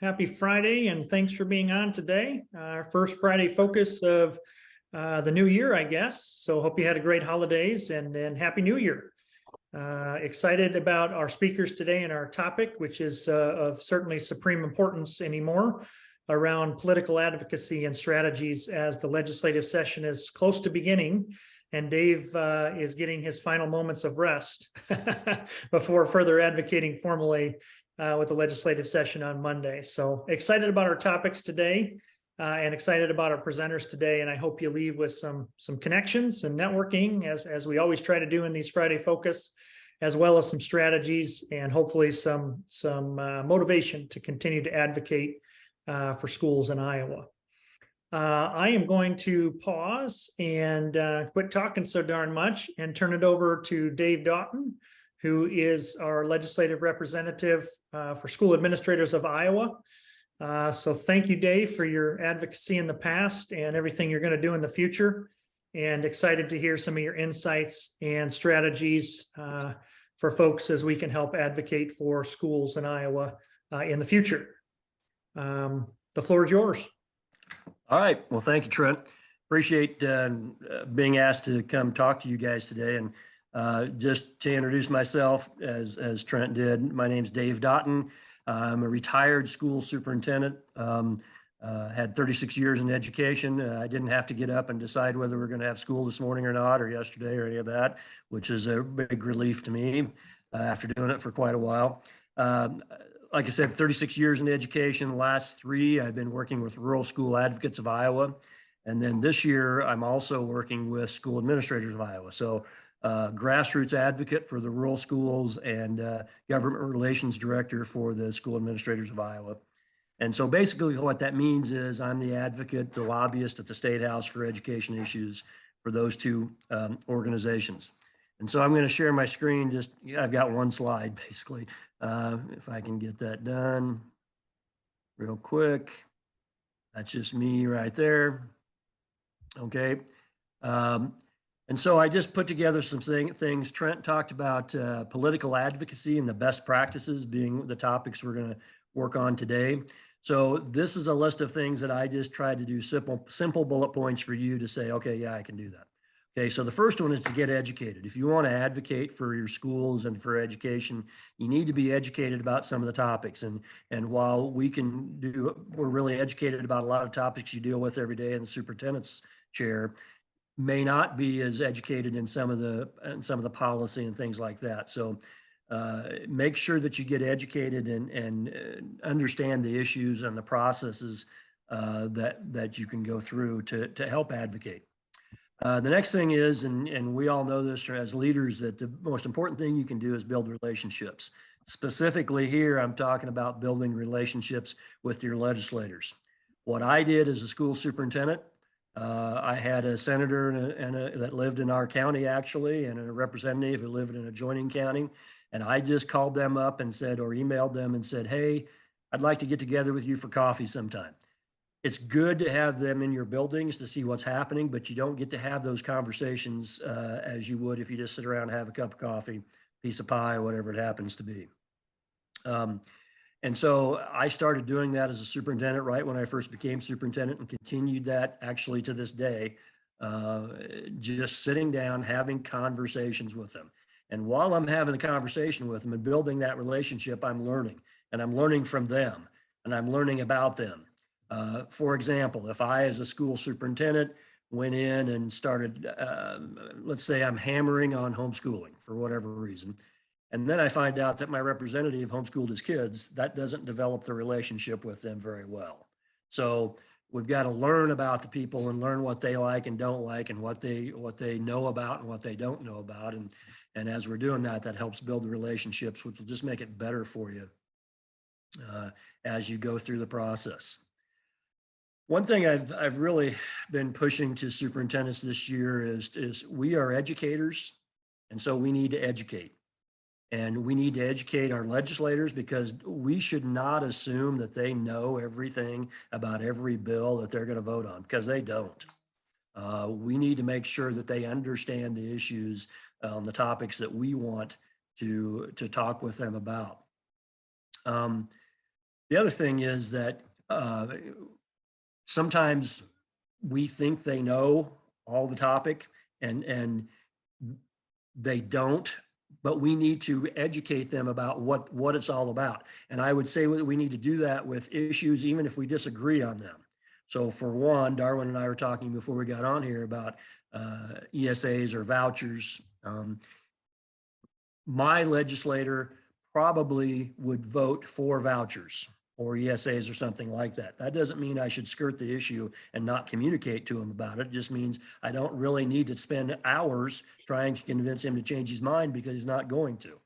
Happy Friday, and thanks for being on today. Our first Friday focus of the new year, I guess. So hope you had a great holidays and Happy New Year. Excited about our speakers today and our topic, which is of certainly supreme importance anymore, around political advocacy and strategies as the legislative session is close to beginning. And Dave is getting his final moments of rest before further advocating formally with the legislative session on Monday. So excited about our topics today and excited about our presenters today. And I hope you leave with some connections and networking as we always try to do in these Friday focus, as well as some strategies and hopefully some motivation to continue to advocate for schools in Iowa. I am going to pause and quit talking so darn much and turn it over to Dave Daughton, who is our legislative representative for school administrators of Iowa. So thank you, Dave, for your advocacy in the past and everything you're going to do in the future. And excited to hear some of your insights and strategies for folks as we can help advocate for schools in Iowa in the future. The floor is yours. All right. Well, thank you, Trent. Appreciate being asked to come talk to you guys today. And just to introduce myself, as Trent did, my name's Dave Daughton. I'm a retired school superintendent, had 36 years in education. I didn't have to get up and decide whether we're going to have school this morning or not, or yesterday or any of that, which is a big relief to me after doing it for quite a while. Like I said, 36 years in education. The last 3, I've been working with Rural School Advocates of Iowa. And then this year, I'm also working with School Administrators of Iowa. So grassroots advocate for the rural schools and government relations director for the School Administrators of Iowa. And so basically what that means is I'm the advocate, the lobbyist at the State House for education issues for those 2 organizations. And so I'm going to share my screen. I've got one slide basically. If I can get that done real quick. That's just me right there. Okay. And so I just put together some things. Trent talked about political advocacy and the best practices being the topics we're going to work on today. So this is a list of things that I just tried to do simple bullet points for you to say, okay, yeah, I can do that. Okay, so the first one is to get educated. If you want to advocate for your schools and for education, you need to be educated about some of the topics. And while we're really educated about a lot of topics you deal with every day in the superintendent's chair, may not be as educated in some of the policy and things like that. So make sure that you get educated and understand the issues and the processes that you can go through to help advocate. The next thing is, and we all know this as leaders, that the most important thing you can do is build relationships. Specifically here, I'm talking about building relationships with your legislators. What I did as a school superintendent, I had a senator that lived in our county actually, and a representative who lived in an adjoining county. And I just called them up and said, or emailed them and said, hey, I'd like to get together with you for coffee sometime. It's good to have them in your buildings to see what's happening, but you don't get to have those conversations as you would if you just sit around and have a cup of coffee, piece of pie, or whatever it happens to be. And so I started doing that as a superintendent right when I first became superintendent, and continued that actually to this day, just sitting down, having conversations with them. And while I'm having a conversation with them and building that relationship, I'm learning, and I'm learning from them, and I'm learning about them. For example, if I, as a school superintendent, went in and started, let's say I'm hammering on homeschooling for whatever reason, and then I find out that my representative homeschooled his kids, that doesn't develop the relationship with them very well. So we've got to learn about the people and learn what they like and don't like, and what they know about and what they don't know about. And as we're doing that, that helps build the relationships, which will just make it better for you as you go through the process. One thing I've really been pushing to superintendents this year is we are educators, and so we need to educate. And we need to educate our legislators, because we should not assume that they know everything about every bill that they're going to vote on, because they don't. We need to make sure that they understand the issues on the topics that we want to talk with them about. The other thing is that sometimes we think they know all the topic, and they don't, but we need to educate them about what it's all about. And I would say we need to do that with issues, even if we disagree on them. So for one, Darwin and I were talking before we got on here about ESAs or vouchers. My legislator probably would vote for vouchers or ESAs or something like that. That doesn't mean I should skirt the issue and not communicate to him about it. It just means I don't really need to spend hours trying to convince him to change his mind, because he's not going to.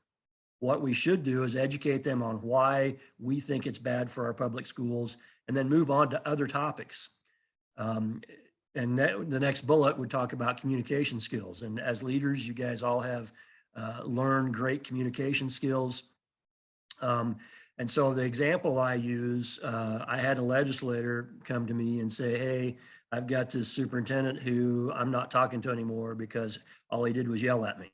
What we should do is educate them on why we think it's bad for our public schools, and then move on to other topics. And the next bullet would talk about communication skills. And as leaders, you guys all have learned great communication skills. And so the example I use, I had a legislator come to me and say, hey, I've got this superintendent who I'm not talking to anymore because all he did was yell at me.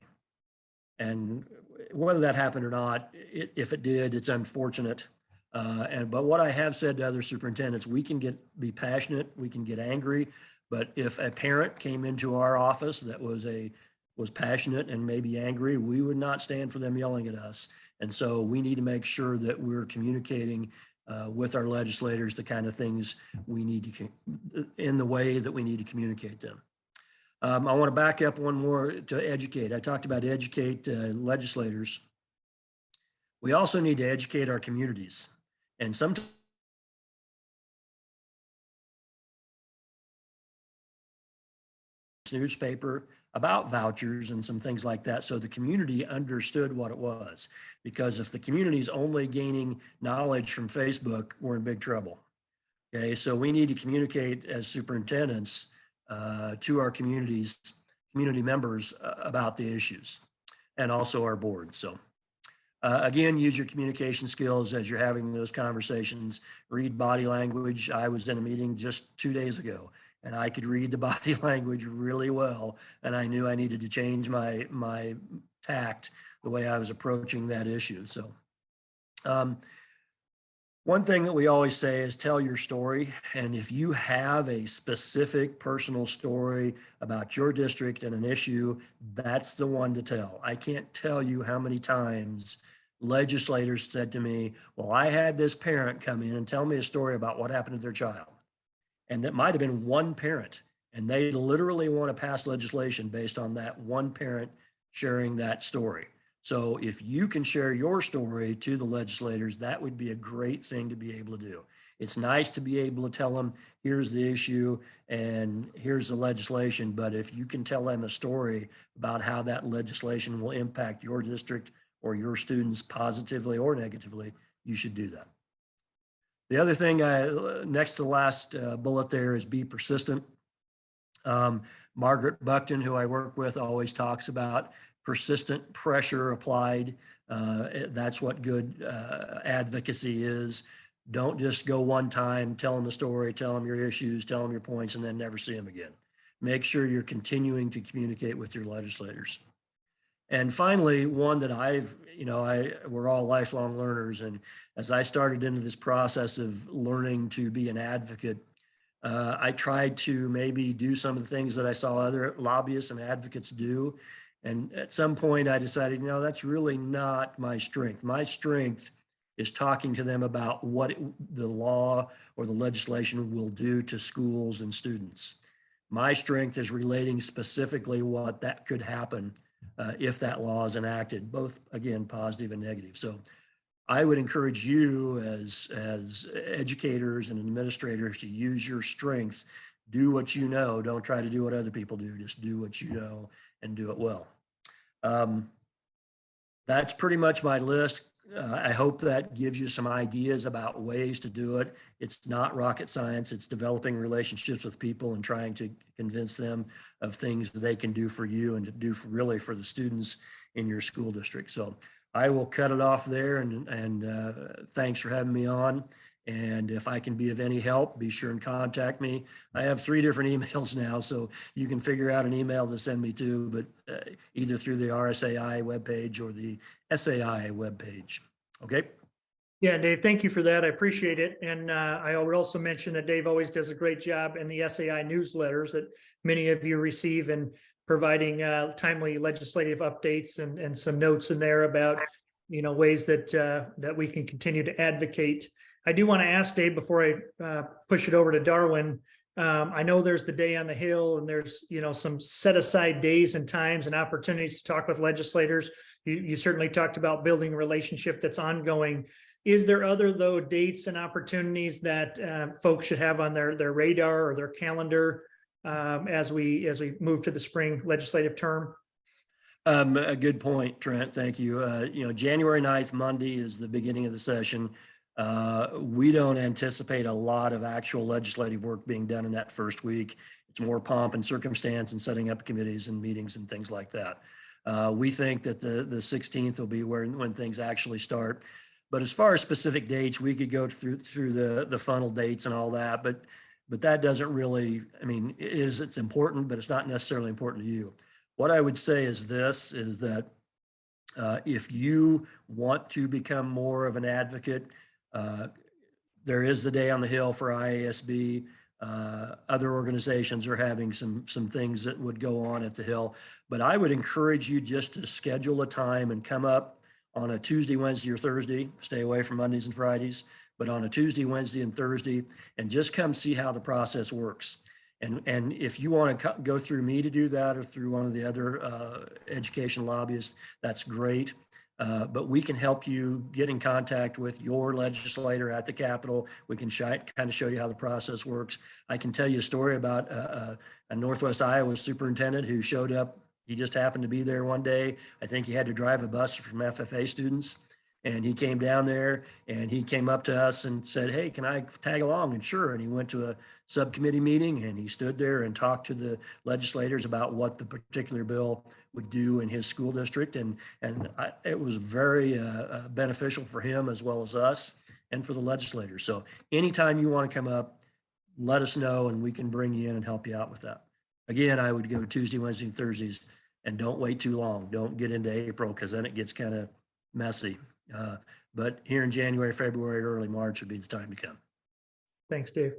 And whether that happened or not, if it did, it's unfortunate. But what I have said to other superintendents, we can be passionate, we can get angry, but if a parent came into our office that was passionate and maybe angry, we would not stand for them yelling at us. And so we need to make sure that we're communicating with our legislators the kind of things we need to, in the way that we need to communicate them. I want to back up one more to educate. I talked about educate legislators. We also need to educate our communities. And sometimes newspaper about vouchers and some things like that, so the community understood what it was. Because if the community's only gaining knowledge from Facebook, we're in big trouble. Okay, so we need to communicate as superintendents to our community members about the issues, and also our board. So again, use your communication skills as you're having those conversations. Read body language. I was in a meeting just 2 days ago, and I could read the body language really well, and I knew I needed to change my tact, the way I was approaching that issue. So one thing that we always say is tell your story. And if you have a specific personal story about your district and an issue, that's the one to tell. I can't tell you how many times legislators said to me, well, I had this parent come in and tell me a story about what happened to their child. And that might have been one parent, and they literally want to pass legislation based on that one parent sharing that story. So if you can share your story to the legislators, that would be a great thing to be able to do. It's nice to be able to tell them, here's the issue and here's the legislation. But if you can tell them a story about how that legislation will impact your district or your students positively or negatively, you should do that. The other thing, next to the last bullet there, is be persistent. Margaret Buckton, who I work with, always talks about persistent pressure applied. That's what good advocacy is. Don't just go one time, tell them the story, tell them your issues, tell them your points, and then never see them again. Make sure you're continuing to communicate with your legislators. And finally, one that we're all lifelong learners. And as I started into this process of learning to be an advocate, I tried to maybe do some of the things that I saw other lobbyists and advocates do. And at some point I decided, no, that's really not my strength. My strength is talking to them about what the law or the legislation will do to schools and students. My strength is relating specifically what that could happen if that law is enacted, both, again, positive and negative. So I would encourage you as educators and administrators to use your strengths. Do what you know. Don't try to do what other people do. Just do what you know and do it well. That's pretty much my list. I hope that gives you some ideas about ways to do it. It's not rocket science. It's developing relationships with people and trying to convince them of things that they can do for you and to do really for the students in your school district. So I will cut it off there, and thanks for having me on. And if I can be of any help, be sure and contact me. I have 3 different emails now, so you can figure out an email to send me to, but either through the RSAI webpage or the SAI webpage. Okay. Yeah, Dave, thank you for that. I appreciate it. And I would also mention that Dave always does a great job in the SAI newsletters that many of you receive, and providing timely legislative updates and some notes in there about, ways that we can continue to advocate. I do want to ask Dave before I push it over to Darwin. I know there's the day on the Hill, and there's some set aside days and times and opportunities to talk with legislators. You certainly talked about building a relationship that's ongoing. Is there other, though, dates and opportunities that folks should have on their radar or their calendar as we move to the spring legislative term? A good point, Trent. Thank you. January 9th, Monday, is the beginning of the session. We don't anticipate a lot of actual legislative work being done in that first week. It's more pomp and circumstance and setting up committees and meetings and things like that. We think that the 16th will be when things actually start. But as far as specific dates, we could go through the funnel dates and all that, but that doesn't really, it's important, but it's not necessarily important to you. What I would say is that if you want to become more of an advocate, there is the Day on the Hill for IASB. Other organizations are having some things that would go on at the Hill, but I would encourage you just to schedule a time and come up on a Tuesday, Wednesday, or Thursday. Stay away from Mondays and Fridays, but on a Tuesday, Wednesday, and Thursday, and just come see how the process works. And if you want to go through me to do that, or through one of the other education lobbyists, that's great. But we can help you get in contact with your legislator at the Capitol. We can kind of show you how the process works. I can tell you a story about a Northwest Iowa superintendent who showed up. He just happened to be there one day. I think he had to drive a bus from FFA students, and he came down there and he came up to us and said, "Hey, can I tag along?" And sure. And he went to a subcommittee meeting and he stood there and talked to the legislators about what the particular bill would do in his school district. It was very beneficial for him as well as us and for the legislators. So anytime you want to come up, let us know and we can bring you in and help you out with that. Again, I would go Tuesday, Wednesday, and Thursdays, and don't wait too long. Don't get into April, because then it gets kind of messy. But here in January, February, early March would be the time to come. Thanks, Dave.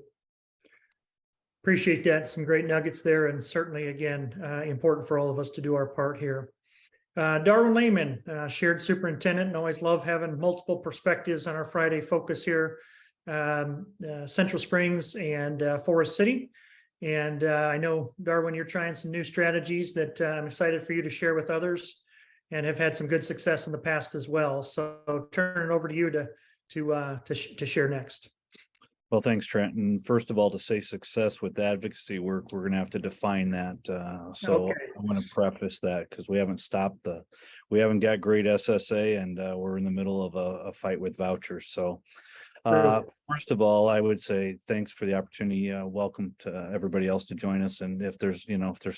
Appreciate that. Some great nuggets there, and certainly, again, important for all of us to do our part here. Darwin Lehmann, shared superintendent, and always love having multiple perspectives on our Friday focus here. Central Springs and Forest City. And I know, Darwin, you're trying some new strategies that I'm excited for you to share with others, and have had some good success in the past as well. So turn it over to you to share next. Well, thanks, Trent. And first of all, to say success with advocacy work, we're going to have to define that. So Okay. I want to preface that, because we haven't got great SSA, and we're in the middle of a fight with vouchers. So first of all, I would say thanks for the opportunity. Welcome to everybody else to join us. And if there's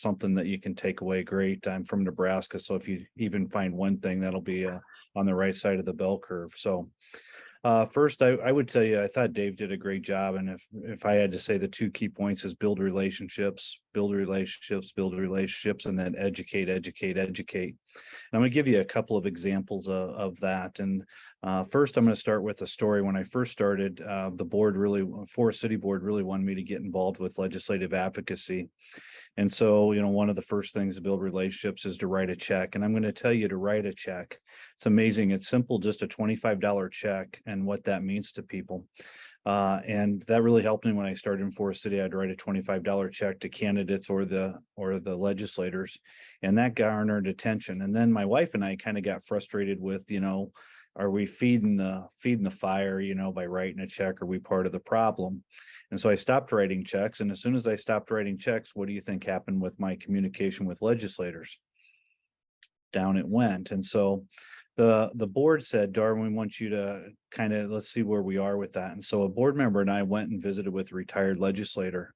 something that you can take away, great. I'm from Nebraska, so if you even find one thing, that'll be on the right side of the bell curve. So first, I would tell you, I thought Dave did a great job. And if I had to say, the two key points is build relationships, and then educate. And I'm going to give you a couple of examples of that. And first, I'm going to start with a story. When I first started, the Forest City Board really wanted me to get involved with legislative advocacy. And so, one of the first things to build relationships is to write a check. And I'm going to tell you to write a check. It's amazing. It's simple, just a $25 check, and what that means to people. And that really helped me when I started in Forest City. I'd write a $25 check to candidates or the legislators, and that garnered attention. And then my wife and I kind of got frustrated with, are we feeding the fire, by writing a check? Are we part of the problem? And so I stopped writing checks. And as soon as I stopped writing checks, what do you think happened with my communication with legislators? Down it went. And so the board said, "Darwin, we want you to let's see where we are with that." And so a board member and I went and visited with a retired legislator.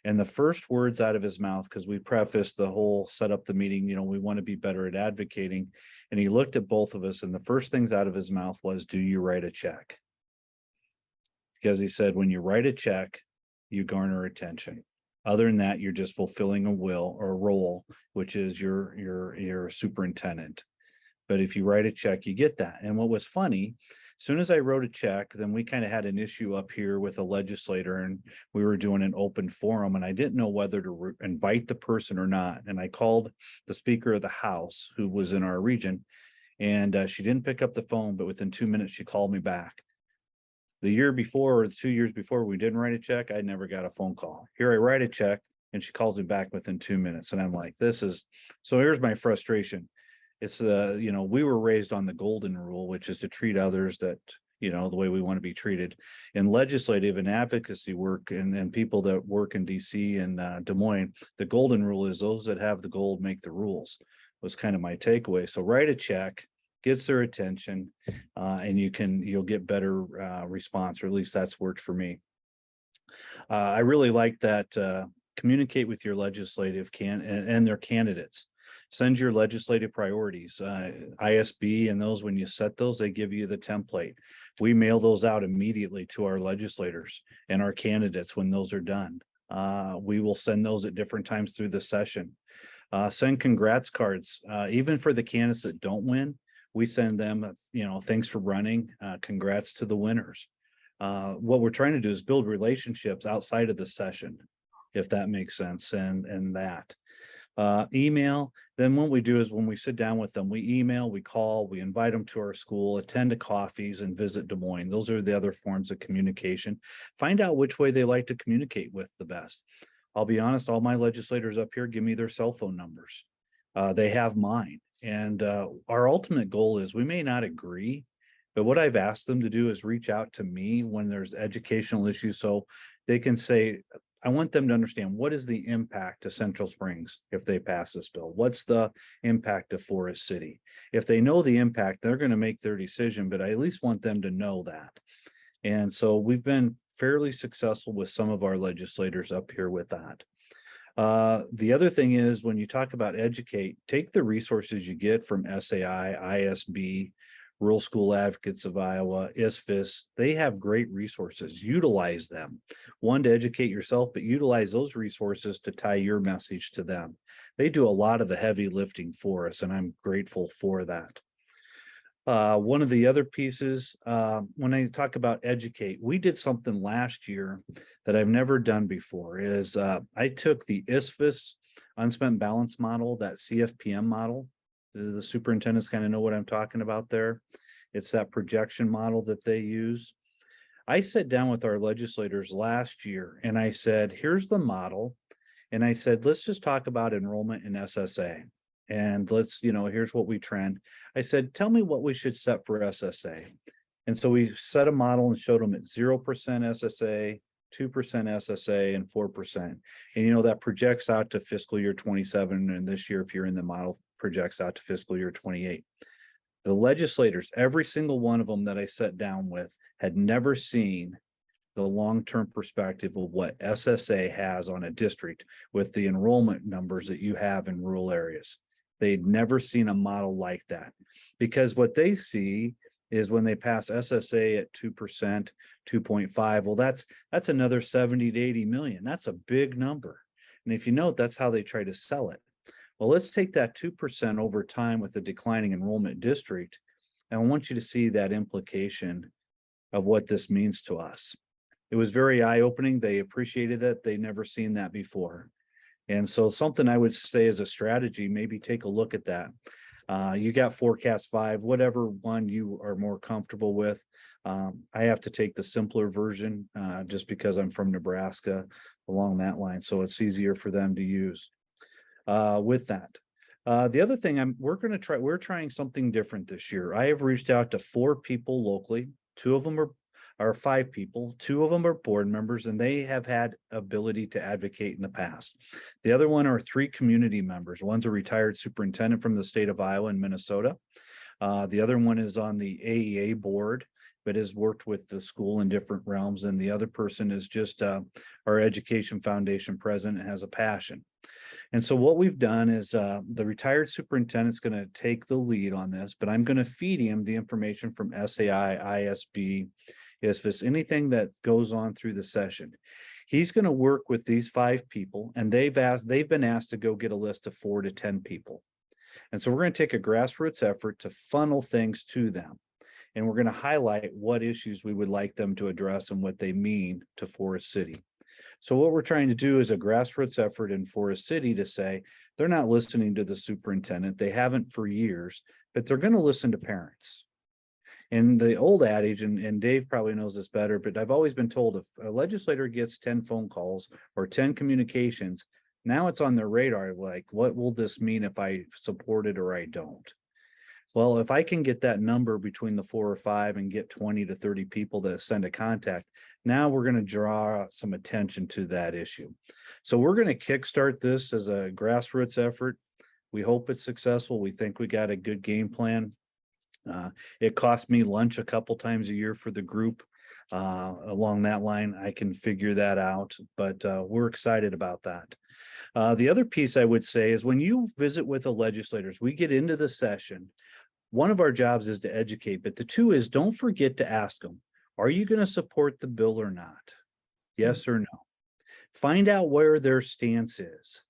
And the first words out of his mouth, because we prefaced the whole set up the meeting, we want to be better at advocating. And he looked at both of us, and the first things out of his mouth was, "Do you write a check?" Because he said, when you write a check, you garner attention. Other than that, you're just fulfilling a will or a role, which is your superintendent. But if you write a check, you get that. And what was funny, soon as I wrote a check, then we kind of had an issue up here with a legislator, and we were doing an open forum, and I didn't know whether to invite the person or not. And I called the Speaker of the House, who was in our region, and she didn't pick up the phone, but within 2 minutes, she called me back. The year before, or 2 years before, we didn't write a check. I never got a phone call. Here I write a check, and she calls me back within 2 minutes. And I'm like, so here's my frustration. It's we were raised on the golden rule, which is to treat others the way we want to be treated. In legislative and advocacy work, and people that work in DC and Des Moines, the golden rule is those that have the gold make the rules, was kind of my takeaway. So write a check, gets their attention, and you'll get better response, or at least that's worked for me. I really like that. Communicate with your legislative and their candidates. Send your legislative priorities, ISB, and those, when you set those, they give you the template. We mail those out immediately to our legislators and our candidates when those are done. We will send those at different times through the session. Send congrats cards, even for the candidates that don't win. We send them, thanks for running, congrats to the winners. What we're trying to do is build relationships outside of the session, if that makes sense, and that. Email. Then what we do is when we sit down with them, we email, we call, we invite them to our school, attend to coffees, and visit Des Moines. Those are the other forms of communication. Find out which way they like to communicate with the best. I'll be honest, all my legislators up here give me their cell phone numbers. They have mine. And our ultimate goal is, we may not agree, but what I've asked them to do is reach out to me when there's educational issues, so they can say, I want them to understand, what is the impact to Central Springs if they pass this bill? What's the impact of Forest City? If they know the impact, they're going to make their decision, but I at least want them to know that. And so we've been fairly successful with some of our legislators up here with that. The other thing is, when you talk about educate, take the resources you get from SAI, ISB, Rural School Advocates of Iowa, ISFIS. They have great resources. Utilize them. One, to educate yourself, but utilize those resources to tie your message to them. They do a lot of the heavy lifting for us, and I'm grateful for that. One of the other pieces, when I talk about educate, we did something last year that I've never done before, is I took the ISFIS unspent balance model, that CFPM model. The superintendents kind of know what I'm talking about there. It's that projection model that they use. I sat down with our legislators last year and I said, here's the model. And I said, let's just talk about enrollment in SSA. And let's, here's what we trend. I said, tell me what we should set for SSA. And so we set a model and showed them at 0% SSA, 2% SSA, and 4%. And that projects out to fiscal year 27. And this year, if you're in the model, projects out to fiscal year 28. The legislators, every single one of them that I sat down with, had never seen the long-term perspective of what SSA has on a district with the enrollment numbers that you have in rural areas. They'd never seen a model like that, because what they see is when they pass SSA at 2%, 2.5, well, that's another 70 to 80 million. That's a big number. And if you note, that's how they try to sell it. Well, let's take that 2% over time with the declining enrollment district. And I want you to see that implication of what this means to us. It was very eye-opening. They appreciated that. They'd never seen that before. And so something I would say as a strategy, maybe take a look at that. You got Forecast 5, whatever one you are more comfortable with. I have to take the simpler version just because I'm from Nebraska along that line. So it's easier for them to use. With that, the other thing we're trying something different this year. I have reached out to 4 people locally. 2 of them are 5 people. 2 of them are board members, and they have had ability to advocate in the past. The other one are 3 community members. One's a retired superintendent from the state of Iowa and Minnesota. The other one is on the AEA board, but has worked with the school in different realms. And the other person is just our Education Foundation president, and has a passion. And so what we've done is the retired superintendent is going to take the lead on this, but I'm going to feed him the information from SAI, ISB, ISFIS, anything that goes on through the session. He's going to work with these 5 people, and they've been asked to go get a list of 4 to 10 people. And so we're going to take a grassroots effort to funnel things to them. And we're going to highlight what issues we would like them to address and what they mean to Forest City. So what we're trying to do is a grassroots effort in Forest City to say they're not listening to the superintendent. They haven't for years, but they're going to listen to parents. And the old adage, and Dave probably knows this better, but I've always been told if a legislator gets 10 phone calls or 10 communications, now it's on their radar, like, what will this mean if I support it or I don't? Well, if I can get that number between the 4 or 5 and get 20 to 30 people that send a contact, now we're going to draw some attention to that issue. So we're going to kickstart this as a grassroots effort. We hope it's successful. We think we got a good game plan. It costs me lunch a couple times a year for the group. Along that line, I can figure that out, but we're excited about that. The other piece I would say is when you visit with the legislators, we get into the session. One of our jobs is to educate, but the two is don't forget to ask them, are you going to support the bill or not? Yes or no? Find out where their stance is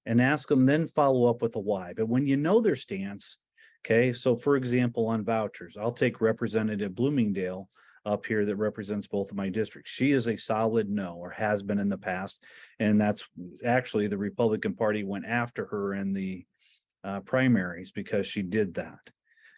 and ask them, then follow up with a why. But when you know their stance, okay, so for example, on vouchers, I'll take Representative Bloomingdale up here that represents both of my districts. She is a solid no, or has been in the past. And that's actually the Republican Party went after her in the primaries because she did that.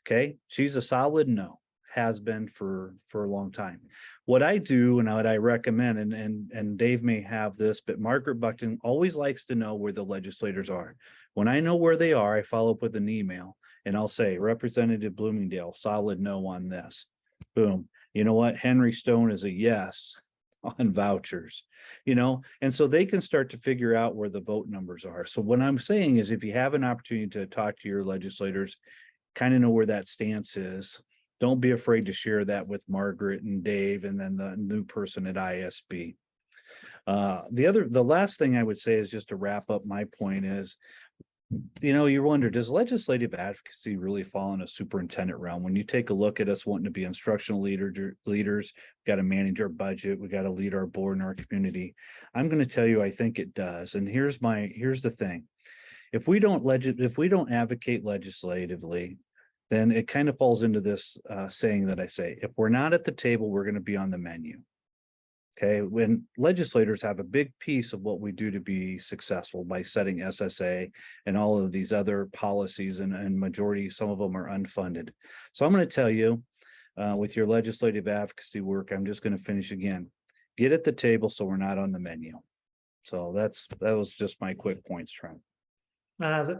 Okay, she's a solid no, has been for a long time. What I do and what I recommend, and Dave may have this, but Margaret Buckton always likes to know where the legislators are. When I know where they are, I follow up with an email and I'll say, Representative Bloomingdale, solid no on this. Boom. You know what? Henry Stone is a yes on vouchers, and so they can start to figure out where the vote numbers are. So what I'm saying is if you have an opportunity to talk to your legislators, kind of know where that stance is. Don't be afraid to share that with Margaret and Dave and then the new person at ISB. The last thing I would say is just to wrap up my point is, you wonder, does legislative advocacy really fall in a superintendent realm? When you take a look at us wanting to be instructional leaders, we got to manage our budget, we got to lead our board and our community. I'm going to tell you, I think it does. And here's the thing. If we don't advocate legislatively, then it kind of falls into this saying that I say, if we're not at the table, we're going to be on the menu. Okay, when legislators have a big piece of what we do to be successful by setting SSA and all of these other policies, and majority, some of them are unfunded. So I'm going to tell you, with your legislative advocacy work, I'm just going to finish again. Get at the table so we're not on the menu. So that was just my quick points, Trent.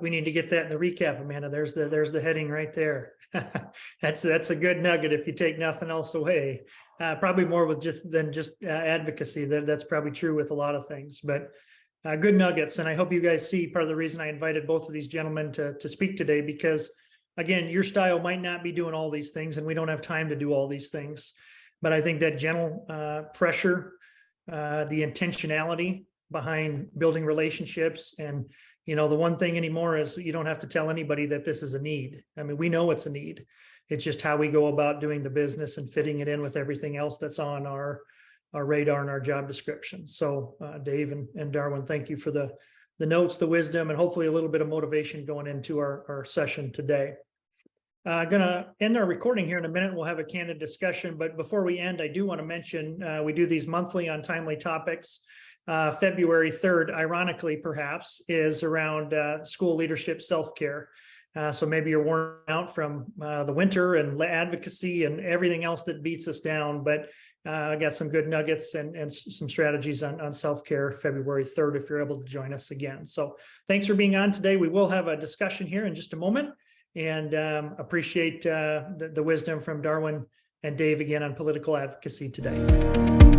We need to get that in the recap, Amanda. There's the heading right there. That's a good nugget if you take nothing else away. Probably more with than just advocacy. That's probably true with a lot of things, but good nuggets. And I hope you guys see part of the reason I invited both of these gentlemen to speak today, because again, your style might not be doing all these things and we don't have time to do all these things. But I think that gentle pressure, the intentionality behind building relationships, and the one thing anymore is you don't have to tell anybody that this is a need. I mean, we know it's a need. It's just how we go about doing the business and fitting it in with everything else that's on our radar and our job description. So Dave and Darwin, thank you for the notes, the wisdom, and hopefully a little bit of motivation going into our session today. Going to end our recording here in a minute. We'll have a candid discussion, but before we end, I do want to mention we do these monthly on timely topics. February 3rd, ironically, perhaps, is around school leadership self-care. So maybe you're worn out from the winter and advocacy and everything else that beats us down, but I got some good nuggets and some strategies on self-care February 3rd, if you're able to join us again. So thanks for being on today. We will have a discussion here in just a moment, and appreciate the wisdom from Darwin and Dave again on political advocacy today.